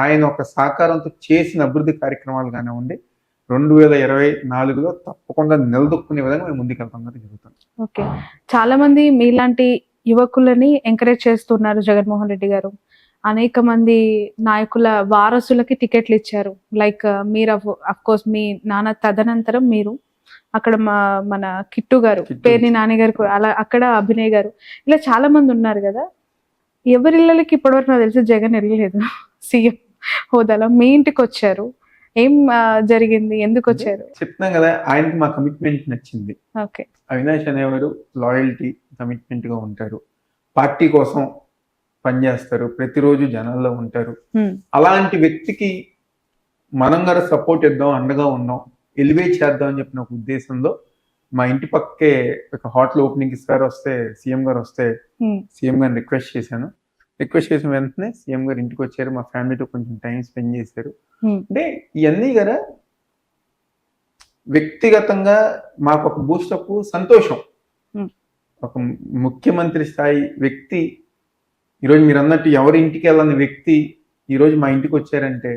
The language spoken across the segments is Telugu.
ఆయన ఒక సహకారంతో చేసిన అభివృద్ధి కార్యక్రమాలు కానివ్వండి 2024లో తప్పకుండా నిలదొక్కునే విధంగా మేము ముందుకెళ్తాం జరుగుతుంది. ఓకే, చాలా మంది మీలాంటి యువకులని ఎంకరేజ్ చేస్తున్నారు జగన్మోహన్ రెడ్డి గారు. అనేక మంది నాయకుల వారసులకి టికెట్లు ఇచ్చారు. లైక్ మీరు అఫ్ కోర్స్ మీ నాన్న తదనంతరం మీరు అక్కడ మన కిట్టు గారు, పేర్ని నాని గారు, అలా అక్కడ అభినయ్ గారు, ఇలా చాలా మంది ఉన్నారు కదా. ఎవరి ఇళ్ళకి ఇప్పటివరకు నాకు తెలిసి జగన్ వెళ్ళలేదు. సీఎం హోదాలో మీ ఇంటికి వచ్చారు. ఏం జరిగింది, ఎందుకు వచ్చారు? చెప్తున్నాం కదా, ఆయనకి మా కమిట్మెంట్ నచ్చింది. ఓకే, అవినాష్ అనేవారు లాయల్టీ కమిట్మెంట్ గా ఉంటారు, పార్టీ కోసం పనిచేస్తారు, ప్రతిరోజు జనాల్లో ఉంటారు. అలాంటి వ్యక్తికి మనం గారు సపోర్ట్ ఇద్దాం, అండగా ఉన్నాం, ఎలివేట్ చేద్దాం అని చెప్పిన ఒక ఉద్దేశంలో మా ఇంటి పక్కే ఒక హోటల్ ఓపెనింగ్ గారు వస్తే సీఎం గారు వస్తే సీఎం గారిని రిక్వెస్ట్ చేశాను. రిక్వెస్ట్ చేసిన వెంటనే సీఎం గారు ఇంటికి వచ్చారు, మా ఫ్యామిలీతో కొంచెం టైం స్పెండ్ చేశారు. అంటే ఇవన్నీ కదా వ్యక్తిగతంగా మాకు ఒక బూస్టప్, సంతోషం. ఒక ముఖ్యమంత్రి స్థాయి వ్యక్తి ఈరోజు మీరు అన్నట్టు ఎవరి ఇంటికి వెళ్ళని వ్యక్తి ఈరోజు మా ఇంటికి వచ్చారంటే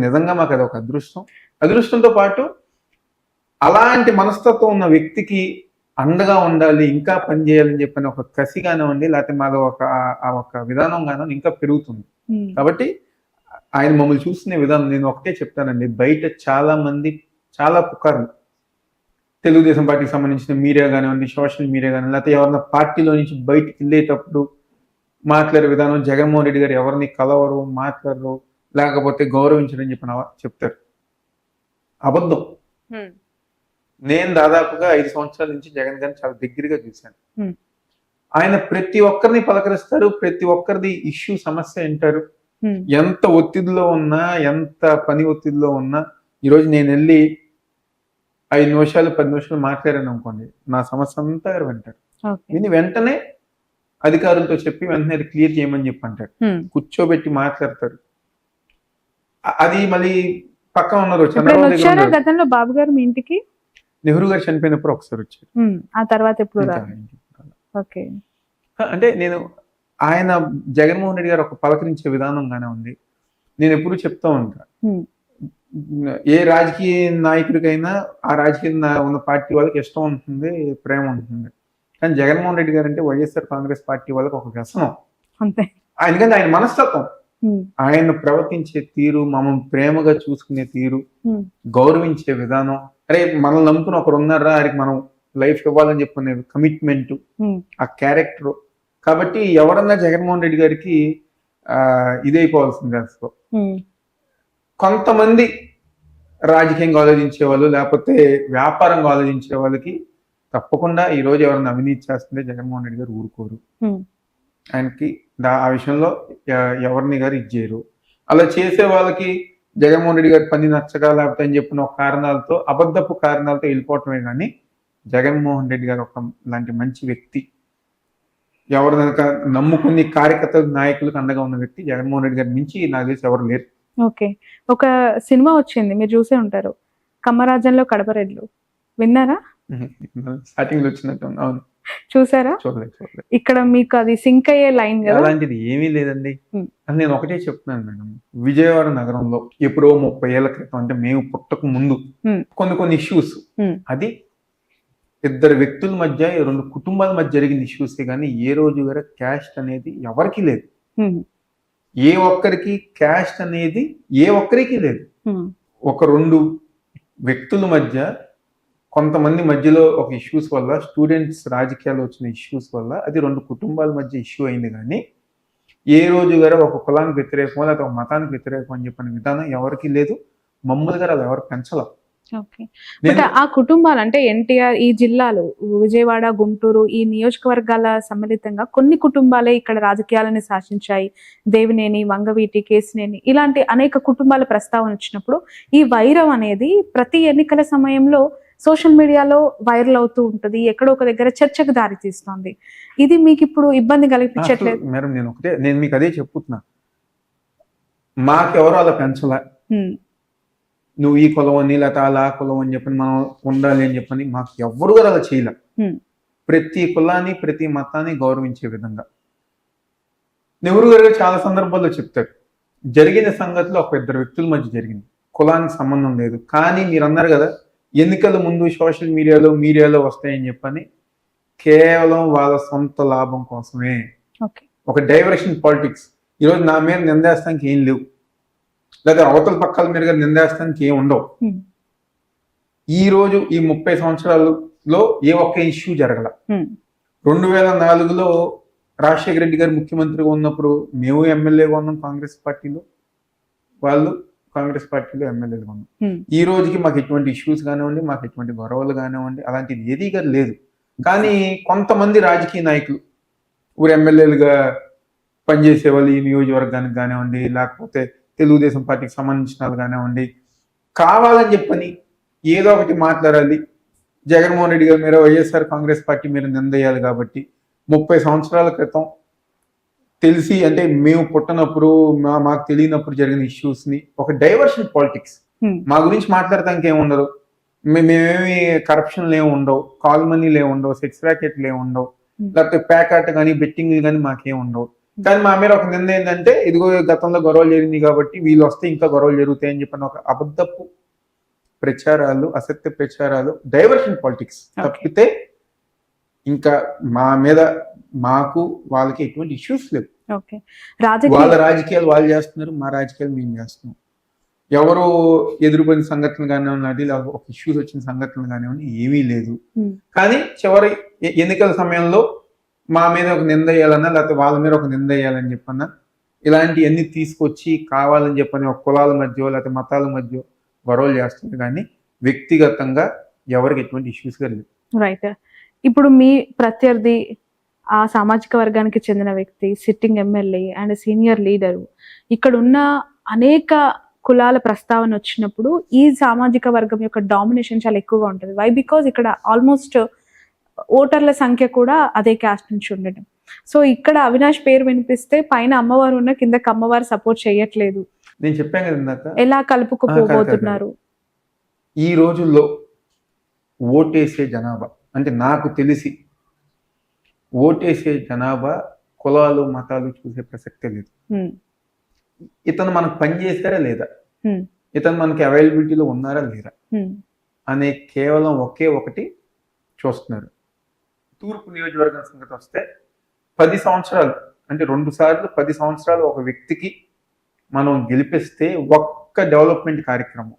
నిజంగా మాకు అది ఒక అదృష్టం. అదృష్టంతో పాటు అలాంటి మనస్తత్వం ఉన్న వ్యక్తికి అండగా ఉండాలి, ఇంకా పని చేయాలని చెప్పని ఒక కసి కానివ్వండి, లేకపోతే మాది ఒక విధానం కానివ్వండి ఇంకా పెరుగుతుంది. కాబట్టి ఆయన మమ్మల్ని చూస్తున్న విధానం నేను ఒకటే చెప్తానండి, బయట చాలా మంది చాలా పుకార్లు తెలుగుదేశం పార్టీకి సంబంధించిన మీడియా కానివ్వండి, సోషల్ మీడియా కానివ్వండి, లేకపోతే ఎవరన్నా పార్టీలో నుంచి బయటికి వెళ్ళేటప్పుడు మాట్లాడే విధానం, జగన్మోహన్ రెడ్డి గారు ఎవరిని కలవరు, మాట్లాడరు, లేకపోతే గౌరవించరని చెప్తారు. అబద్ధం. నేను దాదాపుగా 5 సంవత్సరాల నుంచి జగన్ గారిని చాలా దగ్గరగా చూశాను. ఆయన ప్రతి ఒక్కరిని పలకరిస్తారు, ప్రతి ఒక్కరిది ఇష్యూ సమస్య వింటారు. ఎంత ఒత్తిడిలో ఉన్నా, ఎంత పని ఒత్తిడిలో ఉన్నా, ఈరోజు నేను వెళ్ళి 5 నిమిషాలు 10 నిమిషాలు మాట్లాడాను అనుకోండి, నా సమస్య అంతా గారు వింటారు. విని వెంటనే అధికారులతో చెప్పి వెంటనే అది క్లియర్ చేయమని చెప్పి అంటారు. కూర్చోబెట్టి మాట్లాడతారు. అది మళ్ళీ పక్కన ఉన్నారు చంద్రబాబు గతంలో బాబు గారు మీ ఇంటికి నెహ్రూ గారు చనిపోయినప్పుడు ఒకసారి వచ్చారు. ఆ తర్వాత ఎప్పుడు? అంటే నేను ఆయన జగన్మోహన్ రెడ్డి గారు ఒక పలకరించే విధానంగానే ఉంది. నేను ఎప్పుడు చెప్తా ఉంటా, ఏ రాజకీయ నాయకుడికైనా ఆ రాజకీయ ఉన్న పార్టీ వాళ్ళకి ఇష్టం ఉంటుంది, ప్రేమ ఉంటుంది. కానీ జగన్మోహన్ రెడ్డి గారు అంటే వైఎస్ఆర్ కాంగ్రెస్ పార్టీ వాళ్ళకి ఒక వ్యసనం. ఎందుకంటే ఆయన మనస్తత్వం, ఆయన ప్రవర్తించే తీరు, మమ్మల్ని ప్రేమగా చూసుకునే తీరు, గౌరవించే విధానం, అరే మనల్ని నమ్ముకుని ఒకరు ఉన్నారా, ఆయనకి మనం లైఫ్ ఇవ్వాలని చెప్పుకునే కమిట్మెంట్, ఆ క్యారెక్టర్. కాబట్టి ఎవరన్నా జగన్మోహన్ రెడ్డి గారికి ఇదైపోవాల్సిందే. అసలు కొంతమంది రాజకీయంగా ఆలోచించే వాళ్ళు, లేకపోతే వ్యాపారంగా ఆలోచించే వాళ్ళకి తప్పకుండా ఈ రోజు ఎవరైనా అవినీతి చేస్తుంటే జగన్మోహన్ రెడ్డి గారు ఊరుకోరు. ఆయనకి ఆ విషయంలో ఎవరిని గారు ఇచ్చేయరు. అలా చేసే వాళ్ళకి జగన్మోహన్ రెడ్డి గారి పని నచ్చక, లేకపోతే అని చెప్పిన ఒక కారణాలతో, అబద్ధపు కారణాలతో వెళ్ళిపోవటమే. కానీ జగన్మోహన్ రెడ్డి గారు ఒక లాంటి మంచి వ్యక్తి, ఎవరు నమ్ముకుని కార్యకర్తలు, నాయకులకు అండగా ఉన్న వ్యక్తి జగన్మోహన్ రెడ్డి గారి మించి నాకు తెలిసి ఎవరు లేరు. ఓకే, ఒక సినిమా వచ్చింది, మీరు చూసే ఉంటారు, కమ్మరాజంలో కడపరెడ్లు. విన్నారా? స్టార్టింగ్ లో వచ్చినట్టు. అవును, చూసారా? చూడలేదు. ఇక్కడ మీకు అది సింక్ అయ్యే లైన్ కదా. అలాంటిది ఏమీ లేదండి. నేను ఒకటే చెప్తున్నాను మేడం, విజయవాడ నగరంలో ఎప్పుడో 30 ఏళ్ల క్రితం, అంటే మేము పుట్టక ముందు కొన్ని ఇష్యూస్, అది 2 వ్యక్తుల మధ్య, 2 కుటుంబాల మధ్య జరిగిన ఇష్యూసే కానీ ఏ రోజు గారు క్యాస్ట్ అనేది ఎవరికి లేదు. ఏ ఒక్కరికి క్యాస్ట్ అనేది ఏ ఒక్కరికి లేదు. ఒక 2 వ్యక్తుల మధ్య, కొంతమంది మధ్యలో ఒక ఇష్యూస్ వల్ల, స్టూడెంట్స్ రాజకీయాలు వచ్చిన ఇష్యూస్ వల్ల అది 2 కుటుంబాల మధ్య ఇష్యూ అయింది. కానీ ఏ రోజు గారు ఒక కులానికి వ్యతిరేకమో లేకపోతే ఒక మతానికి వ్యతిరేకం అని చెప్పిన విధానం ఎవరికి లేదు. మమ్మల్ని గారు అది ఎవరు పెంచలేదు. ఆ కుటుంబాలు అంటే ఎన్టీఆర్, ఈ జిల్లాలు విజయవాడ, గుంటూరు, ఈ నియోజకవర్గాల సమ్మిళితంగా కొన్ని కుటుంబాలే ఇక్కడ రాజకీయాలను శాసించాయి. దేవినేని, వంగవీటి, కేసినేని, ఇలాంటి అనేక కుటుంబాల ప్రస్తావన వచ్చినప్పుడు ఈ వైరం అనేది ప్రతి ఎన్నికల సమయంలో సోషల్ మీడియాలో వైరల్ అవుతూ ఉంటుంది, ఎక్కడో ఒక దగ్గర చర్చకు దారి తీస్తుంది. ఇది మీకు ఇప్పుడు ఇబ్బంది కలిగించట్లేదు? మేడం నేను మీకు అదే చెప్పుతున్నా, మాకెవరో అలా పెంచలే, నువ్వు ఈ కులం అని లేకపోతే అలా కులం అని చెప్పని మనం ఉండాలి అని చెప్పని మాకు ఎవరు కూడా అలా చేయలే. ప్రతి కులాన్ని, ప్రతి మతాన్ని గౌరవించే విధంగా నెహ్రూ గారు చాలా సందర్భాల్లో చెప్తారు, జరిగిన సంగతిలో ఒక ఇద్దరు వ్యక్తుల మధ్య జరిగింది, కులానికి సంబంధం లేదు. కానీ మీరు అన్నారు కదా ఎన్నికల ముందు సోషల్ మీడియాలో వస్తాయని చెప్పని, కేవలం వాళ్ళ సొంత లాభం కోసమే ఒక డైవర్షన్ పాలిటిక్స్. ఈరోజు నా మీద నిందేస్తానికి ఏం లేవు, లేదా అవతల పక్కల మీద నిందేస్తానికి ఏం ఉండవు. ఈ రోజు ఈ 30 సంవత్సరాలలో ఏ ఒక్క ఇష్యూ జరగల. 2004లో రాజశేఖర రెడ్డి గారు ముఖ్యమంత్రిగా ఉన్నప్పుడు మేము ఎమ్మెల్యేగా ఉన్నాం కాంగ్రెస్ పార్టీలో, వాళ్ళు కాంగ్రెస్ పార్టీలో ఎమ్మెల్యేగా ఉన్నాం. ఈ రోజుకి మాకు ఎటువంటి ఇష్యూస్ కానివ్వండి, మాకు ఎటువంటి గొడవలు కానివ్వండి, అలాంటిది ఏదీ గారు లేదు. కానీ కొంతమంది రాజకీయ నాయకులు ఊరు ఎమ్మెల్యేలుగా పనిచేసే వాళ్ళు ఈ నియోజకవర్గానికి కానివ్వండి, లేకపోతే తెలుగుదేశం పార్టీకి సంబంధించిన వాళ్ళు కానివ్వండి, కావాలని చెప్పని ఏదో ఒకటి మాట్లాడాలి, జగన్మోహన్ రెడ్డి గారి మీద వైఎస్ఆర్ కాంగ్రెస్ పార్టీ మీద నిందేయాలి. కాబట్టి 30 సంవత్సరాల క్రితం తెలిసి, అంటే మేము పుట్టినప్పుడు మాకు తెలియనప్పుడు జరిగిన ఇష్యూస్ ని ఒక డైవర్షన్ పాలిటిక్స్, మా గురించి మాట్లాడటానికి ఏముండదు, మేమేమి కరప్షన్లు ఏమి ఉండవు, కాల్ మనీలు ఏమి ఉండవు, సెక్స్ ర్యాకెట్లు ఏమి ఉండవు, లేకపోతే ప్యాకాట్ కానీ బెట్టింగ్లు కానీ మాకేం ఉండవు. కానీ మా మీద ఒక నింద ఏంటంటే ఇదిగో గతంలో గొడవలు జరిగింది కాబట్టి వీళ్ళు వస్తే ఇంకా గొడవలు జరుగుతాయని చెప్పిన ఒక అబద్ధపు ప్రచారాలు, అసత్య ప్రచారాలు, డైవర్షన్ పాలిటిక్స్ తప్పితే ఇంకా మా మీద మాకు వాళ్ళకి ఎటువంటి ఇష్యూస్ లేవు. వాళ్ళ రాజకీయాలు వాళ్ళు చేస్తున్నారు, మా రాజకీయాలు మేము చేస్తున్నాం. ఎవరు ఎదురుపడిన సంఘటనలు కానివ్వండి, లేదా ఒక ఇష్యూస్ వచ్చిన సంఘటనలు కానివ్వండి, ఏమీ లేదు. కానీ చివరి ఎన్నికల సమయంలో మా మీద ఒక నింద వేయాలన్నా, లేకపోతే వాళ్ళ మీద ఒక నింద వేయాలని చెప్పన్నా, ఇలాంటివన్నీ తీసుకొచ్చి కావాలని చెప్పని ఒక కులాల మధ్య లేకపోతే మతాల మధ్య గొడవలు చేస్తుంది. కానీ వ్యక్తిగతంగా ఎవరికి ఎటువంటి ఇష్యూస్ గా లేవు. రైట్. ఇప్పుడు మీ ప్రత్యర్థి ఆ సామాజిక వర్గానికి చెందిన వ్యక్తి, sitting MLA and senior leader, ఇక్కడ ఉన్న అనేక కులాల ప్రస్తావన వచ్చినప్పుడు ఈ సామాజిక వర్గం యొక్క డామినేషన్ చాలా ఎక్కువగా ఉంటుంది. వై? బికాజ్ ఇక్కడ ఆల్మోస్ట్ ఓటర్ల సంఖ్య కూడా అదే క్యాస్ట్ నుంచి ఉండడం. సో ఇక్కడ అవినాష్ పేరు వినిపిస్తే పైన అమ్మవారు ఉన్న కిందకి అమ్మవారు సపోర్ట్ చేయట్లేదు. నేను చెప్పాను కదా ఇందాక, ఎలా కలుపుకుపోతున్నారు. ఈ రోజుల్లో ఓటేసే జనాభా, అంటే నాకు తెలిసి ఓటేసే జనాభా కులాలు మతాలు చూసే ప్రసక్తే లేదు. ఇతను మనకు పని చేశారా లేదా, ఇతను మనకి అవైలబిలిటీలో ఉన్నారా లేదా అనే కేవలం ఒకే ఒకటి చూస్తున్నారు. తూర్పు నియోజకవర్గం సంగతి వస్తే 10 సంవత్సరాలు, అంటే 2 సార్లు 10 సంవత్సరాలు ఒక వ్యక్తికి మనం గెలిపిస్తే ఒక్క డెవలప్మెంట్ కార్యక్రమం,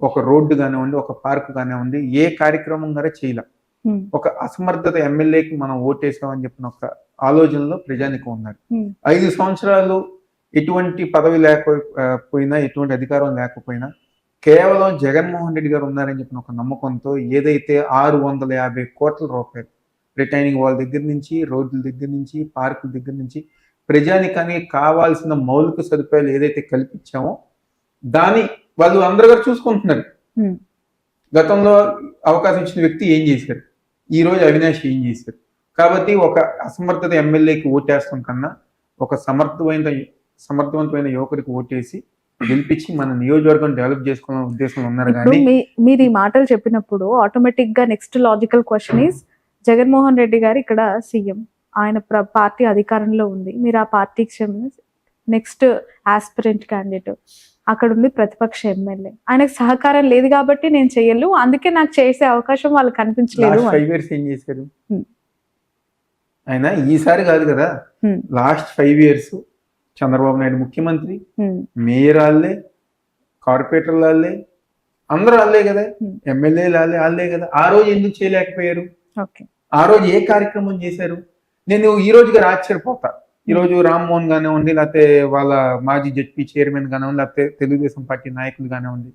ఒక రోడ్డు కానివ్వండి, ఒక పార్కు కానివ్వండి, ఏ కార్యక్రమం గానే చేయలేం. ఒక అసమర్థత ఎమ్మెల్యేకి మనం ఓటేసామని చెప్పిన ఒక ఆలోచనలో ప్రజానికం ఉన్నారు. 5 సంవత్సరాలు ఎటువంటి పదవి లేకపోయినా, ఎటువంటి అధికారం లేకపోయినా, కేవలం జగన్మోహన్ రెడ్డి గారు ఉన్నారని చెప్పిన ఒక నమ్మకంతో ఏదైతే 650 కోట్ల రూపాయలు రిటైనింగ్ వాల్ దగ్గర నుంచి, రోడ్ల దగ్గర నుంచి, పార్కుల దగ్గర నుంచి ప్రజానికానికి కావాల్సిన మౌలిక సదుపాయాలు ఏదైతే కల్పించామో దాన్ని వాళ్ళు అందరూ గారు చూసుకుంటున్నారు. గతంలో అవకాశం ఇచ్చిన వ్యక్తి ఏం చేశారు, ఈ రోజు అవినాష్ ఏం చేశారు. కాబట్టి ఒక అసమర్థత ఎమ్మెల్యేకి ఓటేస్తాం కన్నా ఒక సమర్థవంతమైన యువకుడికి ఓటేసి గెలిపించి మన నియోజకవర్గం డెవలప్ చేసుకునే ఉద్దేశంలో ఉన్నారు. కానీ మీరు ఈ మాటలు చెప్పినప్పుడు ఆటోమేటిక్ గా next logical question is, Jaganmohan Reddy గారు ఇక్కడ సీఎం, ఆయన పార్టీ అధికారంలో ఉంది, మీరు ఆ పార్టీకి నెక్స్ట్ ఆస్పిరెంట్ క్యాండిడేట్, అక్కడ ఉంది ప్రతిపక్ష ఎమ్మెల్యే, ఆయనకు సహకారం లేదు కాబట్టి నేను చెయ్యలు, అందుకే నాకు చేసే అవకాశం వాళ్ళకి కనిపించలేదు. 5 years ఏం చేశారు ఆయన? ఈసారి కాదు కదా, లాస్ట్ 5 years చంద్రబాబు నాయుడు ముఖ్యమంత్రి, మేయర్ వాళ్ళే, కార్పొరేటర్లు వాళ్ళే, అందరూ వాళ్ళే కదా, ఎమ్మెల్యేలు వాళ్ళే కదా. ఆ రోజు ఎందుకు చేయలేకపోయారు? ఆ రోజు ఏ కార్యక్రమం చేశారు? నేను ఈ రోజుగా ఆశ్చర్యపోతా. ఈ రోజు రామ్మోహన్ కానివ్వండి, లేకపోతే వాళ్ళ మాజీ జడ్పీ చైర్మన్ కానివ్వండి, లేకపోతే తెలుగుదేశం పార్టీ నాయకులు కానివ్వండి,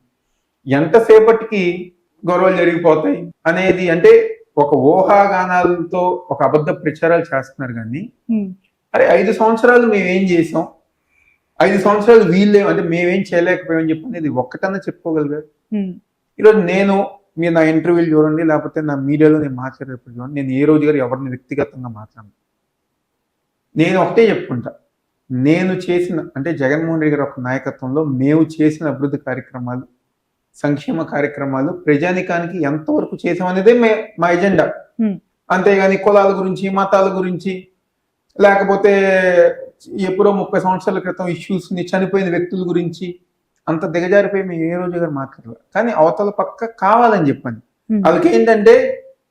ఎంతసేపటికి గొడవలు జరిగిపోతాయి అనేది, అంటే ఒక ఊహాగానాలతో ఒక అబద్ధ ప్రచారాలు చేస్తున్నారు. కానీ అరే 5 సంవత్సరాలు మేమేం చేసాం, 5 సంవత్సరాలు వీళ్ళే, అంటే మేమేం చేయలేకపోయామని చెప్పి ఇది ఒక్కటన్నా చెప్పుకోగలిగారు. ఈరోజు మీరు నా ఇంటర్వ్యూలు చూడండి, లేకపోతే నా మీడియాలో నేను మాట్లాడేప్పుడు చూడండి, నేను ఏ రోజు గారు ఎవరిని వ్యక్తిగతంగా మాట్లాడను. నేను ఒకటే చెప్పుకుంటా, నేను చేసిన, అంటే జగన్మోహన్ రెడ్డి గారి ఒక నాయకత్వంలో మేము చేసిన అభివృద్ధి కార్యక్రమాలు, సంక్షేమ కార్యక్రమాలు ప్రజానికానికి ఎంతవరకు చేసామనేదే మా ఎజెండా. అంతేగాని కులాల గురించి, మతాల గురించి, లేకపోతే ఎప్పుడో 30 సంవత్సరాల క్రితం ఇష్యూస్ ని, చనిపోయిన వ్యక్తుల గురించి అంత దిగజారిపోయి మేము ఏ రోజు గారు మాట్లాడలేదు. కానీ అవతల పక్క కావాలని చెప్పాను. వాళ్ళకి ఏంటంటే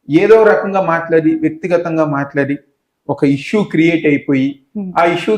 ఏదో రకంగా మాట్లాడి, వ్యక్తిగతంగా మాట్లాడి ఒక ఇష్యూ క్రియేట్ అయిపోయి, ఆ ఇష్యూ